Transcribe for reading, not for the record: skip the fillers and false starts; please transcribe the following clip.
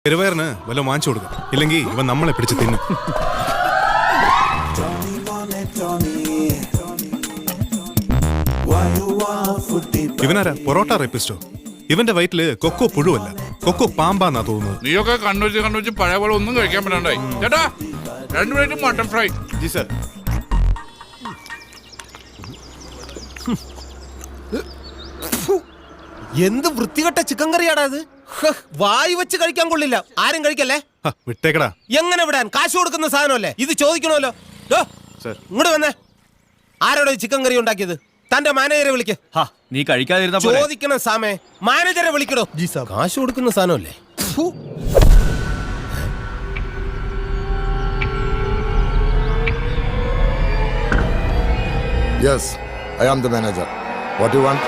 പെരുവയറിന് വല്ല വാങ്ങിച്ചു കൊടുക്കാം, ഇല്ലെങ്കിൽ ഇവൻ നമ്മളെ പിടിച്ച് തിന്നും. ഇവനാരാ? പൊറോട്ട റേപ്പിസ്റ്റോ? ഇവന്റെ വയറ്റില് കൊക്കോ പുഴുവല്ല, കൊക്കോ പാമ്പാന്നാ തോന്നുന്നത്. നീയൊക്കെ കണ്ണൂരിച്ച് പഴയ പോലെ ഒന്നും കഴിക്കാൻ പറ്റാണ്ടായി. ചേട്ടാ 2 plate mutton fry. G sir. എന്ത് വൃത്തികെട്ട ചിക്കൻ കറിയാടാ അത്. വായി വെച്ച് കഴിക്കാൻ കൊള്ളില്ല. ആരും കഴിക്കല്ലേ. വിട്ടേക്കടാ. എങ്ങനെ വിടാൻ? കാശ് കൊടുക്കുന്ന സാധനമല്ലേ ഇത്, ചോദിക്കണമല്ലോ. ഇങ്ങോട്ട് വന്നേ. ആരോടെ ചിക്കൻ കറി ഉണ്ടാക്കിയത്? തന്റെ മാനേജറെ വിളിക്ക്. നീ കഴിക്കാതിരുന്ന ചോദിക്കണം സാമേ, മാനേജറെ വിളിക്കണോ? കാശ് കൊടുക്കുന്ന സാധനമല്ലേ. Yes, I am the manager. What do you want?